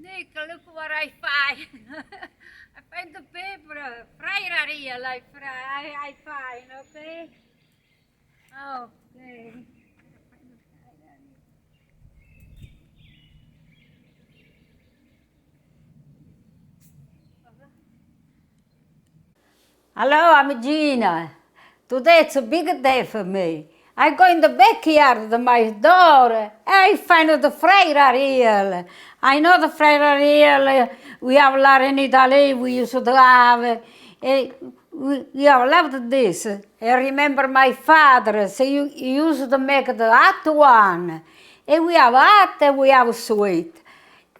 Nick, look what I find. I find the paper. Fry real, I find, okay? Okay. Hello, I'm Gina. Today it's a big day for me. I go in the backyard of my door. I find the Freira reel. I know the Freira reel. We have lot in Italy. We used to have. We have loved this. I remember my father. So he used to make the hot one. And we have hot and we have sweet.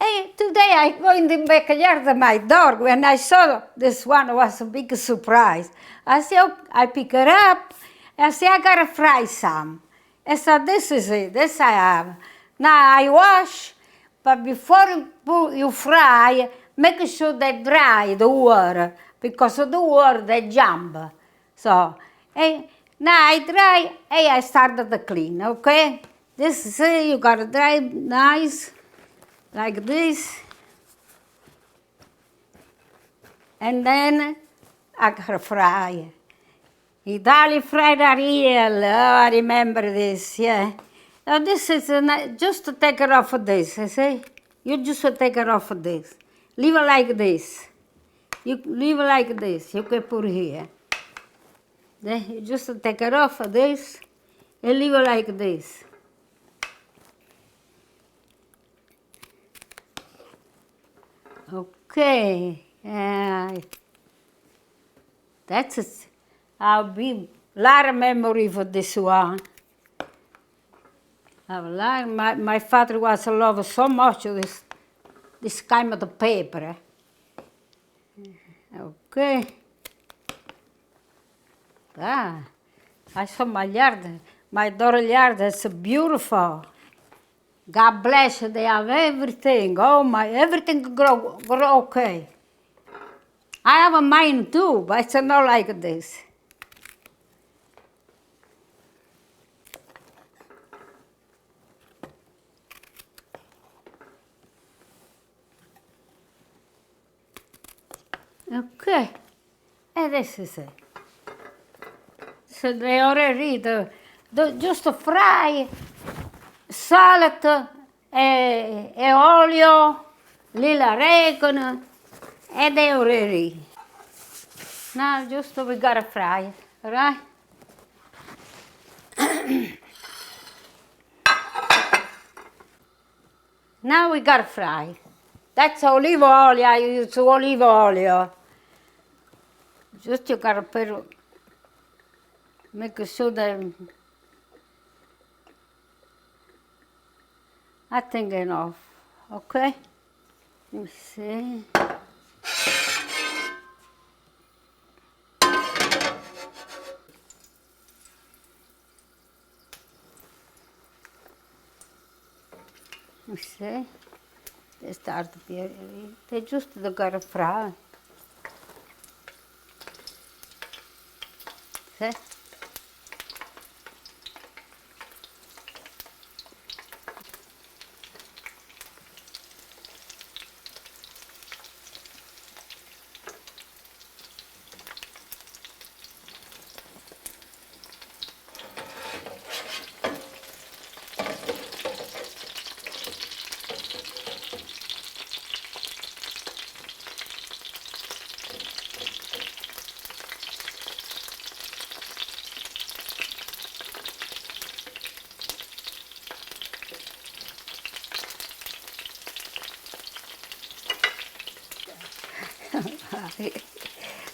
Hey, today I go in the backyard of my dog. When I saw this one, was a big surprise. I said, oh, I pick it up. I said, I gotta fry some. I said, this is it. This I have. Now I wash, but before you fry, make sure they dry the water, because of the water they jump. So, now I dry, I started to clean. Okay, this is it. You gotta dry nice. Like this, and then I gotta fry. Italy fried real. Oh, I remember this. Yeah. Now this is just to take it off of this. You see, you just take it off of this. Leave it like this. You leave it like this. You can put here. Then you just take it off of this and leave it like this. Okay, that's it. I'll be a lot of memory for this one. I have a lot. My father was love so much of this kind of the paper. Okay. I saw my yard. My daughter's yard is beautiful. God bless you, they have everything. Oh my, everything grow okay. I have a mine too, but it's not like this. Okay, and this is it. So they already just to fry. Salt e olio, little oregano, and they already. Now just we gotta fry it, right? Now we gotta fry. That's olive oil. I use olive oil. Just you gotta make sure that. I think enough, okay? Let me see. Let me see. They start to be, they just gotta fry. See?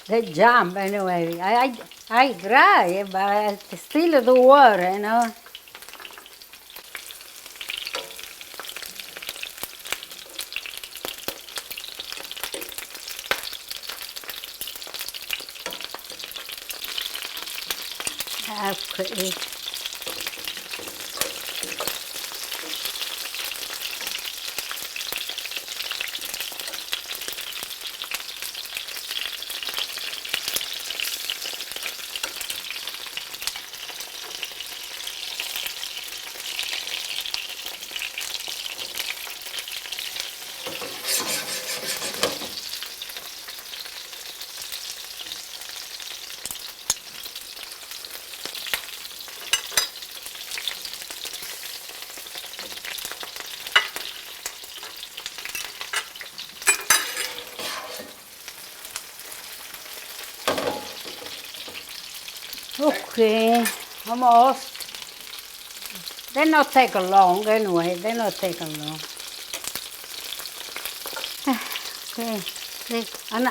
They jump anyway. I dry, but I still do work, you know. Okay. Okay, almost. They not take long anyway. They not take long. Okay. And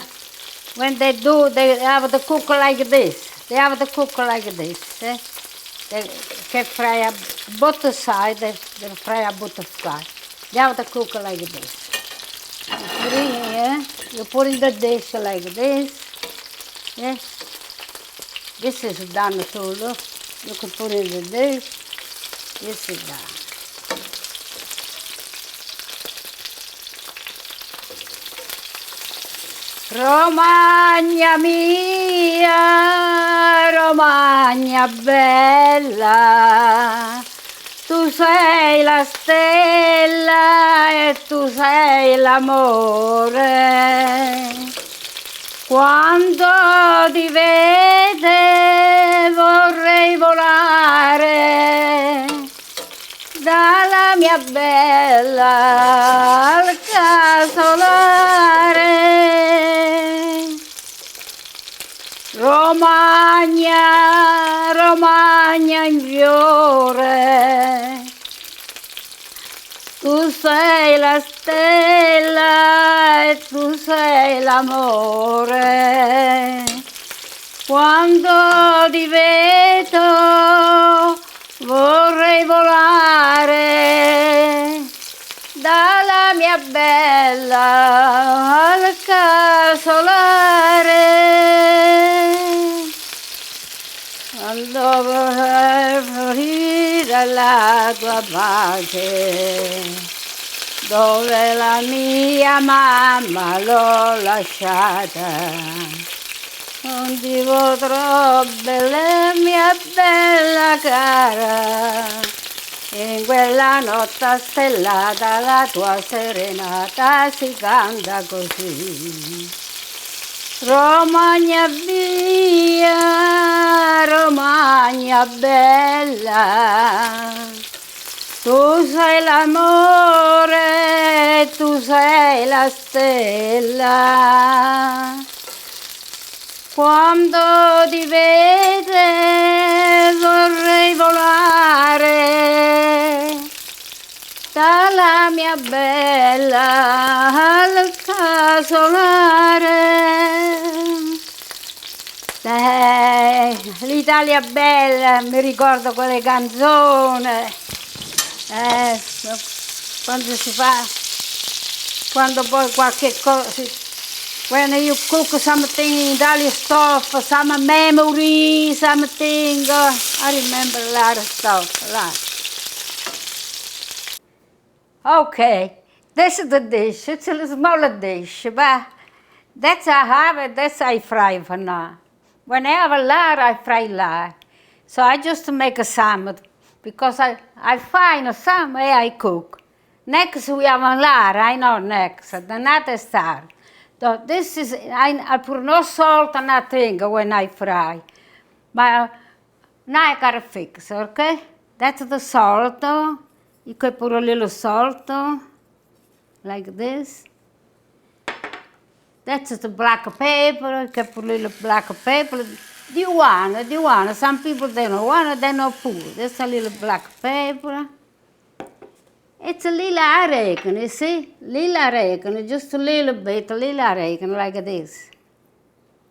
when they do, they have to cook like this. They have to cook like this. They can fry both sides. They fry both sides. They have to cook like this. You put in the dish like this. Yeah. This is done too. Look. You can put in the dish. This is done. Romagna mia, Romagna bella, tu sei la stella e tu sei l'amore. Quando ti vede vorrei volare dalla mia bella al casolare. Romagna, Romagna in fiore, tu sei la stella e tu sei l'amore. Quando ti vedo vorrei volare dalla mia bella al casolare. Quando vorrei morire la tua pace, dove la mia mamma l'ho lasciata, non ti potrò, bella mia bella cara, in quella notte stellata la tua serenata si canta così. Romagna mia, Romagna bella, tu sei l'amore, tu sei la stella. Quando ti vede vorrei volare dalla mia bella al casolare. L'Italia bella, mi ricordo quelle canzoni. Quando si fa, quando poi qualche cosa, when you cook something in Italian stuff, some memory, something, I remember a lot of stuff, a lot. Okay, this is the dish. It's a smaller dish, but that's I have it, that's I fry for now. When I have a lot, I fry a lot. So I just make a salmon, because I find some way I cook. Next we have a lot, I know next, the next start. So this is, I put no salt or nothing when I fry. But now I gotta fix, okay? That's the salt. You could put a little salt, like this. That's the black pepper. You can put a little black pepper. Do you want? Some people, they don't want it, they don't put. That's a little black pepper. It's a little oregano, you see? Little oregano, just a little bit, a little oregano like this.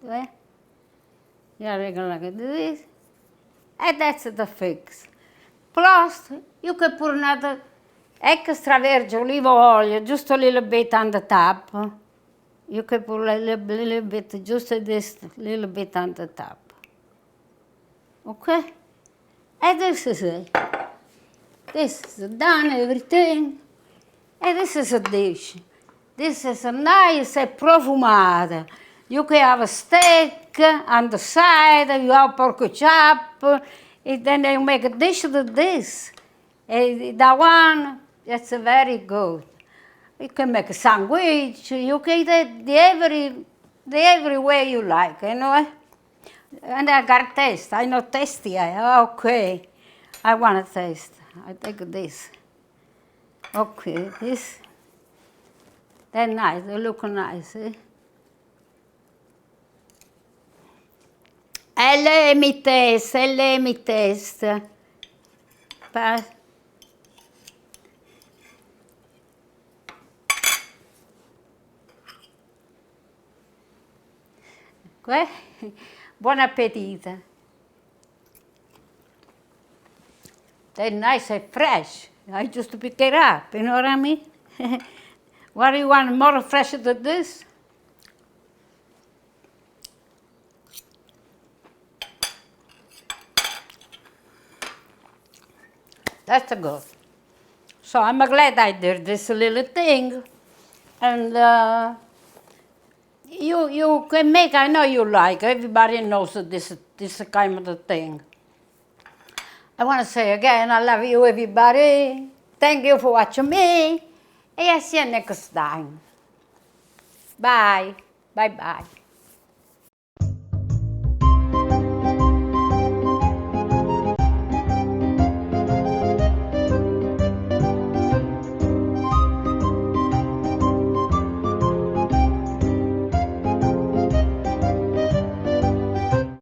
Okay? Oregano like this. And that's the fix. Plus, you can put another extra virgin olive oil, just a little bit on the top. You can put a little bit, just this little bit on the top. Okay? And this is it. This is done, everything. And this is a dish. This is a nice profumata. You can have a steak on the side, you have pork chop, and then you make a dish with this. And that one, that's very good. You can make a sandwich, you can eat it the every way you like, you know? And I got taste, I know tasty, okay. I want to taste. I take this. Okay, this. They're nice, they look nice. lei mi testa, e lei mi testa. Buon-A-Petitti. They're nice and fresh. I just pick it up, you know what I mean? What do you want more fresh than this? That's good. So I'm glad I did this little thing. And you can make, I know you like, everybody knows that this kind of thing. I want to say again, I love you everybody. Thank you for watching me. And I'll see you next time. Bye. Bye-bye.